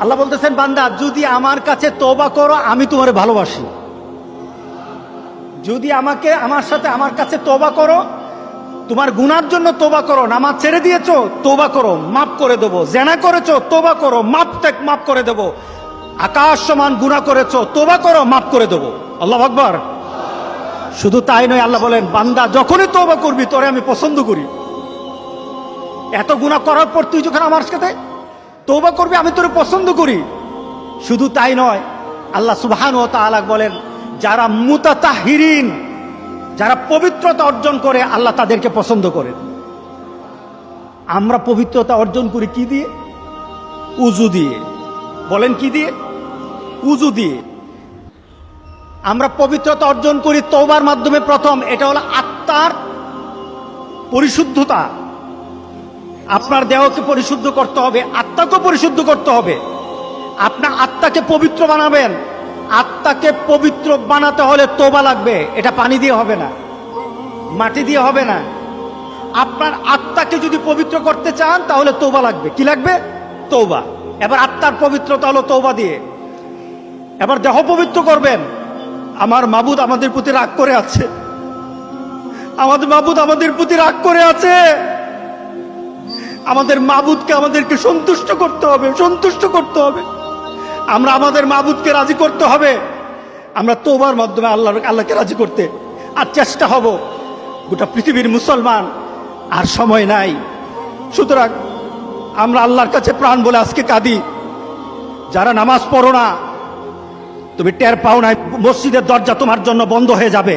আল্লাহ বলতেছেন, বান্দা যদি আমার কাছে তওবা করো আমি তোমারে ভালোবাসি। যদি আমার সাথে আমার কাছে তওবা করো, তোমার গুনার জন্য তওবা করো, নামাজ ছেড়ে দিয়েছো তওবা করো, মাফ করে দেবো। জেনা করেছো তওবা করো, মাফ করে দেবো। আকাশ সমান গুনাহ করেছো তওবা করো, মাফ করে দেবো। আল্লাহু আকবার। শুধু তাই নয়, আল্লাহ বলেন, বান্দা যখনই তওবা করবি তোরে আমি পছন্দ করি। এত গুনাহ করার পর তুই যখন আমার সাথে তওবা করবি আমি তোরে পছন্দ করি। শুধু তাই নয়, আল্লাহ সুবহানাহু ওয়া তাআলা বলেন, যারা মুতাতাহহিরিন, যারা পবিত্রতা অর্জন করে আল্লাহ তাদেরকে পছন্দ করেন। আমরা পবিত্রতা অর্জন করি কি দিয়ে? উযু দিয়ে। বলেন কি দিয়ে? উযু দিয়ে। আমরা পবিত্রতা অর্জন করি তওবার মাধ্যমে। প্রথম এটা হলো আত্মার পরিশুদ্ধতা। আপনার দেহকে পরিশুদ্ধ করতে হবে, আত্মাকে পরিশুদ্ধ করতে হবে। আপনার আত্মাকে পবিত্র বানাবেন। আত্মাকে পবিত্র বানাতে হলে তওবা লাগবে। এটা পানি দিয়ে হবে না, মাটি দিয়ে হবে না। আপনার আত্মাকে যদি পবিত্র করতে চান তাহলে তওবা লাগবে। কি লাগবে? তওবা। এবার আত্মার পবিত্রতা হলো তওবা দিয়ে। এবার দেহ পবিত্র করবেন। আমার মাবুদ আমাদের প্রতি রাগ করে আছে, আমাদের মাবুদ আমাদের প্রতি রাগ করে আছে। আমাদের মাবুদকে আমাদেরকে সন্তুষ্ট করতে হবে, সন্তুষ্ট করতে হবে। আমরা আমাদের মাবুদকে রাজি করতে হবে। আমরা তওবার মাধ্যমে আল্লাহকে রাজি করতে আর চেষ্টা হব। গোটা পৃথিবীর মুসলমান আর সময় নাই। সুতরাং আমরা আল্লাহর কাছে প্রাণ বলে আজকে কাঁদি। যারা নামাজ পড়ো না, তুমি টের পাও না, মসজিদের দরজা তোমার জন্য বন্ধ হয়ে যাবে।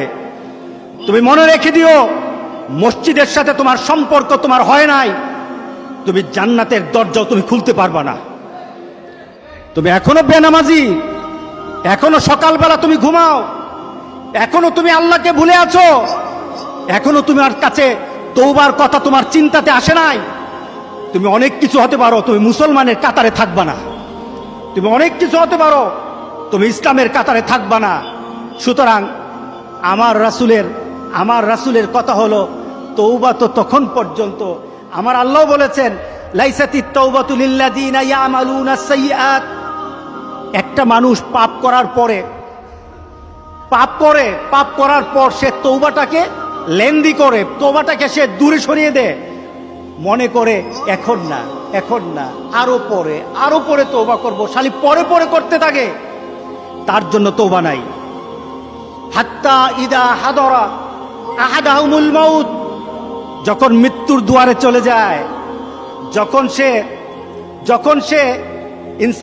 তুমি মনে রেখে দিও, মসজিদের সাথে তোমার সম্পর্ক তোমার হয় নাই, তুমি জান্নাতের দরজাও তুমি খুলতে পারবা না। তুমি এখনো বেনামাজি, এখনো সকালবেলা তুমি ঘুমাও, এখনো তুমি আল্লাহকে ভুলে আছো, এখনো তোমার কাছে তওবার কথা তোমার চিন্তাতে আসে নাই। তুমি অনেক কিছু হতে পারো, তুমি মুসলমানের কাতারে থাকবা না। তুমি অনেক কিছু হতে পারো, তুমি ইসলামের কাতারে থাকবা না। সুতরাং আমার রাসূলের কথা হলো, তওবা তো তখন পর্যন্ত। আমার আল্লাহ বলেছেন, লাইসাতিত তাওবাতু লিল্লাযিনা ইয়ামালুনা সাইয়্যাত। একটা মানুষ পাপ করার পর সে তওবাটাকে লেন্দি করে, তওবাটাকে সে দূরে সরিয়ে দেয়, মনে করে এখন না আরো পরে তওবা করব, খালি পরে করতে থাকে। তার জন্য তওবা নাই। হাত্তা ইদা হাদরা আহাদাহুমুল মাউত, যখন মৃত্যুর দুয়ারে চলে যায়, যখন সে